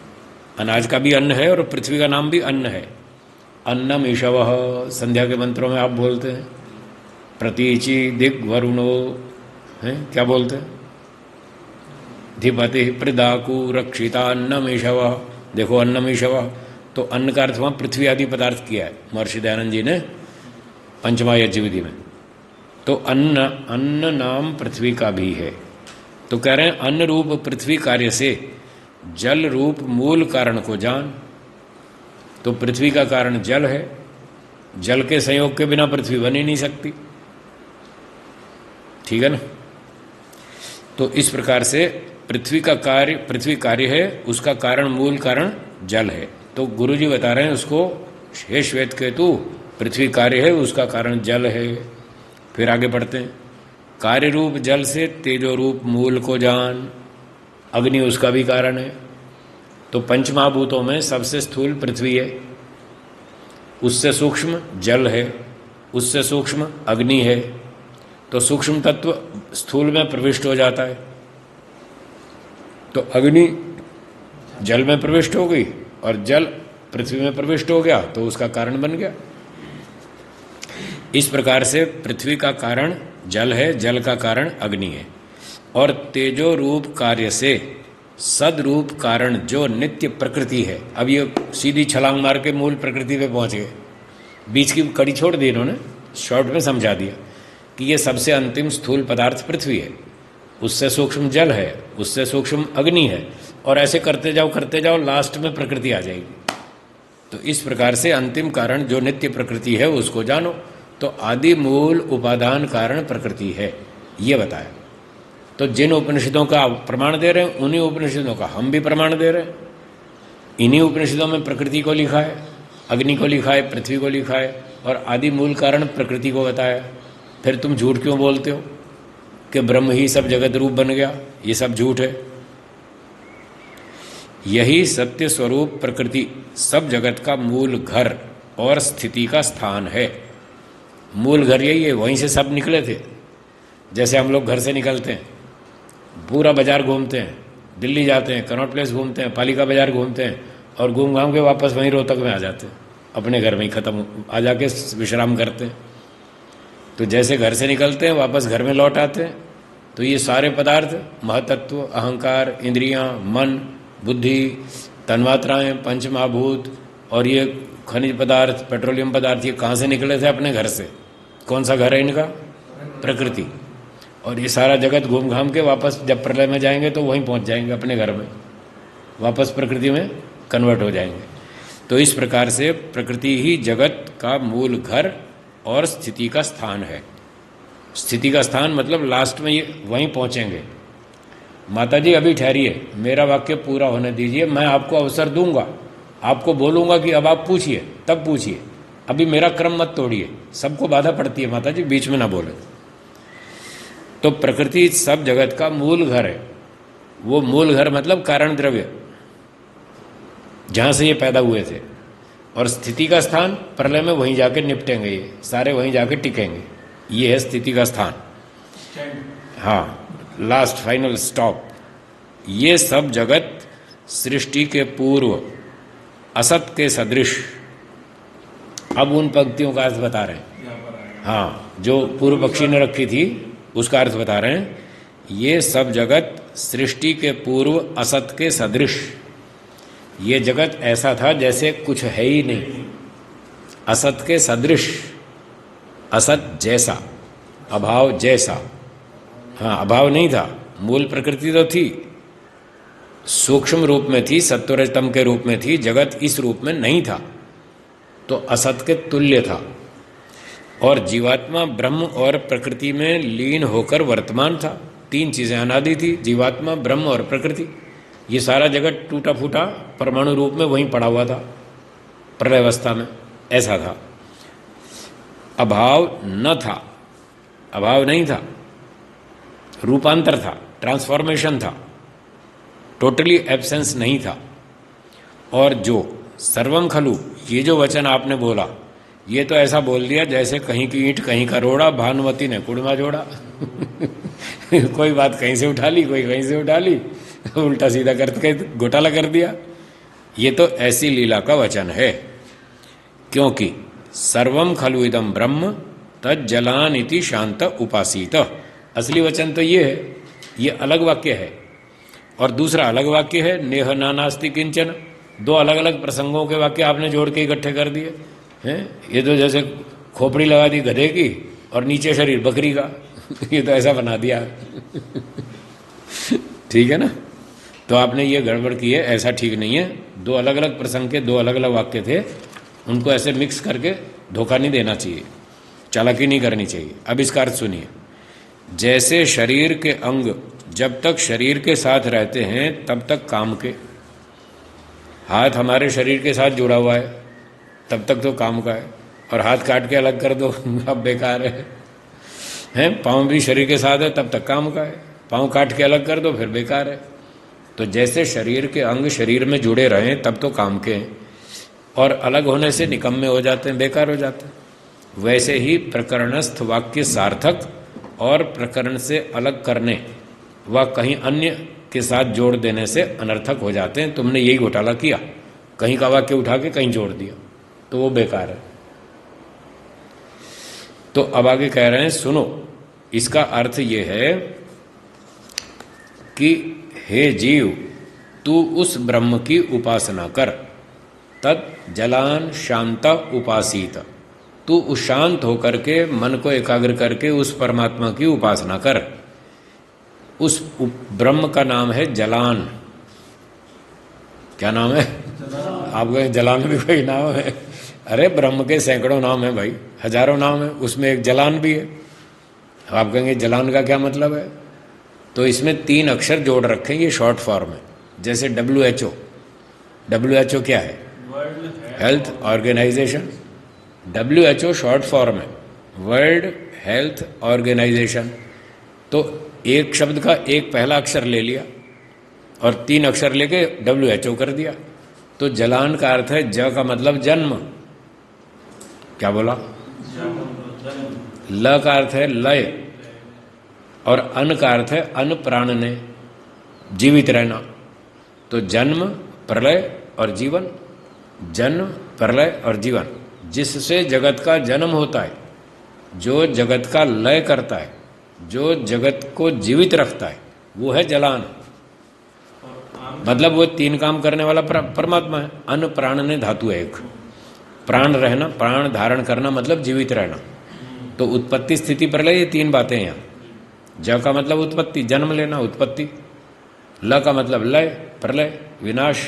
अनाज का भी अन्न है और पृथ्वी का नाम भी अन्न है। अन्नम ईशवः, संध्या के मंत्रों में आप बोलते हैं, प्रतीचि दिग्वरुणो, हैं क्या बोलते हैं, धिपति प्रदाकु रक्षिता अन्नम ईशवः, देखो अन्नम ईशवः, तो अन्न का अर्थ वहाँ पृथ्वी आदि पदार्थ किया है महर्षि दयानंद जी ने पंचमा यज्ञ विधि में। तो अन्न नाम पृथ्वी का भी है। तो कह रहे हैं अन्न रूप पृथ्वी कार्य से जल रूप मूल कारण को जान। तो पृथ्वी का कारण जल है, जल के संयोग के बिना पृथ्वी बन ही नहीं सकती, ठीक है ना। तो इस प्रकार से पृथ्वी कार्य है, उसका कारण मूल कारण जल है। तो गुरु जी बता रहे हैं उसको, हे श्वेत केतु, पृथ्वी कार्य है, उसका कारण जल है। फिर आगे बढ़ते हैं, कार्य रूप जल से तेजो रूप मूल को जान, अग्नि उसका भी कारण है। तो पंचमहाभूतों में सबसे स्थूल पृथ्वी है, उससे सूक्ष्म जल है, उससे सूक्ष्म अग्नि है। तो सूक्ष्म तत्व स्थूल में प्रविष्ट हो जाता है, तो अग्नि जल में प्रविष्ट हो गई और जल पृथ्वी में प्रविष्ट हो गया, तो उसका कारण बन गया। इस प्रकार से पृथ्वी का कारण जल है, जल का कारण अग्नि है। और तेजो रूप कार्य से सदरूप कारण जो नित्य प्रकृति है। अब ये सीधी छलांग मार के मूल प्रकृति पे पहुंच गए, बीच की कड़ी छोड़ दी इन्होंने, शॉर्ट में समझा दिया कि ये सबसे अंतिम स्थूल पदार्थ पृथ्वी है, उससे सूक्ष्म जल है, उससे सूक्ष्म अग्नि है, और ऐसे करते जाओ लास्ट में प्रकृति आ जाएगी। तो इस प्रकार से अंतिम कारण जो नित्य प्रकृति है उसको जानो। तो आदि मूल उपादान कारण प्रकृति है, ये बताया। तो जिन उपनिषदों का प्रमाण दे रहे हैं उन्हीं उपनिषदों का हम भी प्रमाण दे रहे हैं। इन्हीं उपनिषदों में प्रकृति को लिखा है, अग्नि को लिखा है, पृथ्वी को लिखा है, और आदि मूल कारण प्रकृति को बताया। फिर तुम झूठ क्यों बोलते हो कि ब्रह्म ही सब जगत रूप बन गया? ये सब झूठ है। यही सत्य स्वरूप प्रकृति सब जगत का मूल घर और स्थिति का स्थान है। मूल घर यही है, वहीं से सब निकले थे। जैसे हम लोग घर से निकलते हैं, पूरा बाजार घूमते हैं, दिल्ली जाते हैं, कनॉट प्लेस घूमते हैं, पालिका बाजार घूमते हैं, और घूम घाम के वापस वहीं रोहतक में आ जाते हैं, अपने घर में ही खत्म आ जाके विश्राम करते हैं। तो जैसे घर से निकलते हैं वापस घर में लौट आते हैं। तो ये सारे पदार्थ, महतत्व, अहंकार, इंद्रियां, मन, बुद्धि, तन्मात्राएं, पंचमहाभूत और ये खनिज पदार्थ, पेट्रोलियम पदार्थ, ये कहाँ से निकले थे? अपने घर से। कौन सा घर है इनका? प्रकृति। और ये सारा जगत घूम घाम के वापस जब प्रलय में जाएंगे तो वहीं पहुंच जाएंगे अपने घर में, वापस प्रकृति में कन्वर्ट हो जाएंगे। तो इस प्रकार से प्रकृति ही जगत का मूल घर और स्थिति का स्थान है। स्थिति का स्थान मतलब लास्ट में ये वहीं पहुंचेंगे। माता जी अभी ठहरिए, मेरा वाक्य पूरा होने दीजिए, मैं आपको अवसर दूंगा, आपको बोलूंगा कि अब आप पूछिए, तब पूछिए, अभी मेरा क्रम मत तोड़िए। सबको बाधा पड़ती है माता जी, बीच में ना बोले। तो प्रकृति सब जगत का मूल घर है। वो मूल घर मतलब कारण द्रव्य, जहां से ये पैदा हुए थे। और स्थिति का स्थान प्रलय में वहीं जाके निपटेंगे, ये सारे वहीं जाके टिकेंगे। ये है स्थिति का स्थान। हाँ, लास्ट फाइनल स्टॉप। ये सब जगत सृष्टि के पूर्व असत के सदृश। अब उन पंक्तियों का अर्थ बता रहे हैं। हाँ, जो पूर्व पक्षी ने रखी थी उसका अर्थ बता रहे हैं। ये सब जगत सृष्टि के पूर्व असत के सदृश। ये जगत ऐसा था जैसे कुछ है ही नहीं, असत के सदृश, असत जैसा, अभाव जैसा। हाँ, अभाव नहीं था, मूल प्रकृति तो थी, सूक्ष्म रूप में थी, सत्वरजतम के रूप में थी, जगत इस रूप में नहीं था, तो असत के तुल्य था। और जीवात्मा ब्रह्म और प्रकृति में लीन होकर वर्तमान था। तीन चीजें अनादि थी, जीवात्मा, ब्रह्म और प्रकृति। ये सारा जगत टूटा फूटा परमाणु रूप में वहीं पड़ा हुआ था प्रलय अवस्था में, ऐसा था। अभाव न था, अभाव नहीं था, रूपांतर था, ट्रांसफॉर्मेशन था, टोटली एब्सेंस नहीं था। और जो सर्वम खलु, ये जो वचन आपने बोला ये तो ऐसा बोल दिया जैसे कहीं की ईंट कहीं का रोड़ा, भानुमति ने कुड़मा जोड़ा। कोई बात कहीं से उठा ली, कोई कहीं से उठा ली, उल्टा सीधा करके घोटाला कर दिया। ये तो ऐसी लीला का वचन है। क्योंकि सर्वम खलु इदम ब्रह्म तज्जलान इति शांत उपासीत। असली वचन तो ये है, ये अलग वाक्य है। और दूसरा अलग वाक्य है नेह नानास्ति किंचन। दो अलग अलग प्रसंगों के वाक्य आपने जोड़ के इकट्ठे कर दिए हैं। ये तो जैसे खोपड़ी लगा दी गधे की और नीचे शरीर बकरी का। ये तो ऐसा बना दिया। ठीक है ना। तो आपने ये गड़बड़ की है, ऐसा ठीक नहीं है। दो अलग अलग प्रसंग के दो अलग अलग वाक्य थे, उनको ऐसे मिक्स करके धोखा नहीं देना चाहिए, चालाकी नहीं करनी चाहिए। अब इसका अर्थ सुनिए। जैसे शरीर के अंग जब तक शरीर के साथ रहते हैं तब तक काम के, हाथ हमारे शरीर के साथ जुड़ा हुआ है तब तक तो काम का है, और हाथ काट के अलग कर दो अब बेकार है। हैं, पाँव भी शरीर के साथ है तब तक काम का है, पाँव काट के अलग कर दो फिर बेकार है। तो जैसे शरीर के अंग शरीर में जुड़े रहें तब तो काम के हैं, और अलग होने से निकम्मे हो जाते हैं, बेकार हो जाते हैं। वैसे ही प्रकरणस्थ वाक्य सार्थक और प्रकरण से अलग करने व कहीं अन्य के साथ जोड़ देने से अनर्थक हो जाते हैं। तुमने यही घोटाला किया, कहीं का वाक्य उठा के कहीं जोड़ दिया, तो वो बेकार है। तो अब आगे कह रहे हैं, सुनो, इसका अर्थ ये है कि हे जीव, तू उस ब्रह्म की उपासना कर। तत् जलान शांत उपासीत। तू उस शांत होकर के मन को एकाग्र करके उस परमात्मा की उपासना कर। उस ब्रह्म का नाम है जलान। क्या नाम है? आप कहें जलान भी कोई नाम है? अरे ब्रह्म के सैकड़ों नाम है भाई, हजारों नाम है, उसमें एक जलान भी है। आप कहेंगे जलान का क्या मतलब है? तो इसमें 3 अक्षर जोड़ रखे हैं, ये शॉर्ट फॉर्म है। जैसे WHO। WHO क्या है? Health organisation. WHO short form है, वर्ल्ड हेल्थ ऑर्गेनाइजेशन। तो एक शब्द का एक पहला अक्षर ले लिया और 3 अक्षर लेके WHO कर दिया। तो जलान का अर्थ है ज का मतलब जन्म। क्या बोला? ल का अर्थ है लय, और अन का अर्थ है अन्न प्राण ने, जीवित रहना। तो जन्म, प्रलय और जीवन। जन्म, प्रलय और जीवन, जिससे जगत का जन्म होता है, जो जगत का लय करता है, जो जगत को जीवित रखता है, वो है जलान। मतलब वो 3 काम करने वाला परमात्मा है। अन्न प्राण ने धातु है एक। प्राण रहना, प्राण धारण करना मतलब जीवित रहना। तो उत्पत्ति स्थिति प्रलय, ये 3 बातें हैं यहाँ। ज का मतलब उत्पत्ति, जन्म लेना, उत्पत्ति। ल का मतलब लय, प्रलय, विनाश।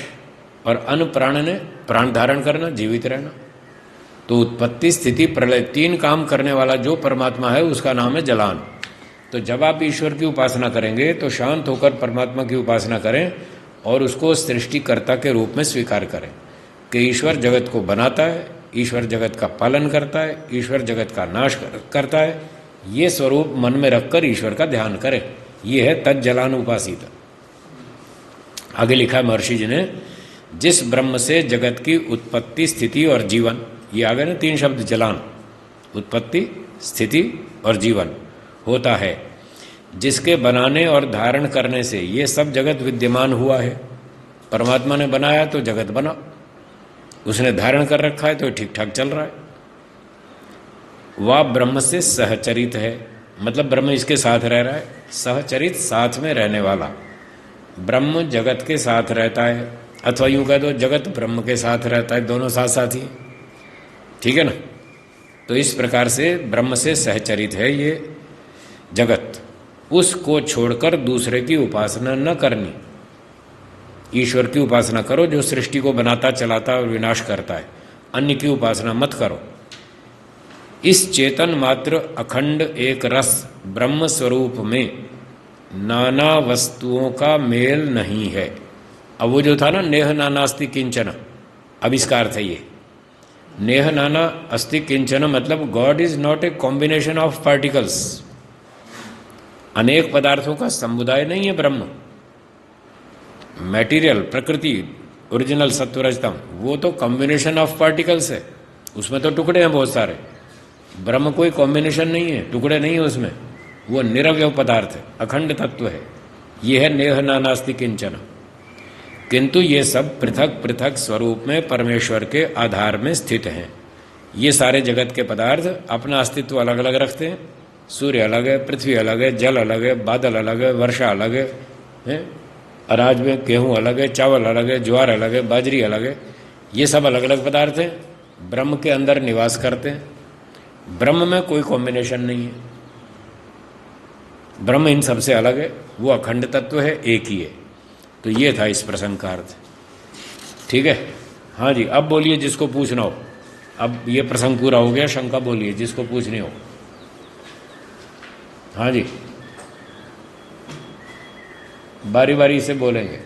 और अन्न प्राण ने प्राण धारण करना, जीवित रहना। तो उत्पत्ति स्थिति प्रलय 3 काम करने वाला जो परमात्मा है उसका नाम है जलान। तो जब आप ईश्वर की उपासना करेंगे तो शांत होकर परमात्मा की उपासना करें और उसको सृष्टिकर्ता के रूप में स्वीकार करें कि ईश्वर जगत को बनाता है, ईश्वर जगत का पालन करता है, ईश्वर जगत का नाश करता है। ये स्वरूप मन में रखकर ईश्वर का ध्यान करें। ये है तज्जलान उपासित। आगे लिखा महर्षि जी ने, जिस ब्रह्म से जगत की उत्पत्ति स्थिति और जीवन, ये आ गए ना 3 शब्द, जलान, उत्पत्ति, स्थिति और जीवन होता है, जिसके बनाने और धारण करने से ये सब जगत विद्यमान हुआ है। परमात्मा ने बनाया तो जगत बना, उसने धारण कर रखा है तो ठीक ठाक चल रहा है। वह ब्रह्म से सहचरित है, मतलब ब्रह्म इसके साथ रह रहा है। सहचरित, साथ में रहने वाला। ब्रह्म जगत के साथ रहता है, अथवा यूं कह दो जगत ब्रह्म के साथ रहता है, दोनों साथ साथ ही। ठीक है ना। तो इस प्रकार से ब्रह्म से सहचरित है ये जगत। उसको छोड़कर दूसरे की उपासना न करनी। ईश्वर की उपासना करो जो सृष्टि को बनाता, चलाता और विनाश करता है। अन्य की उपासना मत करो। इस चेतन मात्र अखंड एक रस ब्रह्म स्वरूप में नाना वस्तुओं का मेल नहीं है। अब वो जो था ना नेह नानास्ति किंचन, अब इसका अर्थ है ये नेह नाना अस्ति किंचन, मतलब God is not a combination of particles. अनेक पदार्थों का समुदाय नहीं है ब्रह्म। मटेरियल, प्रकृति, ओरिजिनल सत्व रजतम, वो तो कॉम्बिनेशन ऑफ पार्टिकल्स है। उसमें तो टुकड़े हैं बहुत सारे। ब्रह्म कोई कॉम्बिनेशन नहीं है, टुकड़े नहीं है उसमें, वो निरवयव पदार्थ है, अखंड तत्व है। ये है नेह नास्ति किंचन। किंतु ये सब पृथक पृथक स्वरूप में परमेश्वर के आधार में स्थित हैं। ये सारे जगत के पदार्थ अपना अस्तित्व अलग अलग रखते हैं। सूर्य अलग है, पृथ्वी अलग है, जल अलग है, बादल अलग है, वर्षा अलग है, अनाज में गेहूँ अलग है, चावल अलग है, ज्वार अलग है, बाजरी अलग है। ये सब अलग अलग पदार्थ हैं, ब्रह्म के अंदर निवास करते हैं। ब्रह्म में कोई कॉम्बिनेशन नहीं है, ब्रह्म इन सबसे अलग है, वो अखंड तत्व है, एक ही है। तो ये था इस प्रसंग का अर्थ। ठीक है, हाँ जी, अब बोलिए जिसको पूछना हो। अब ये प्रसंग पूरा हो गया, शंका बोलिए जिसको पूछनी हो। हाँ जी, बारी बारी से बोलेंगे।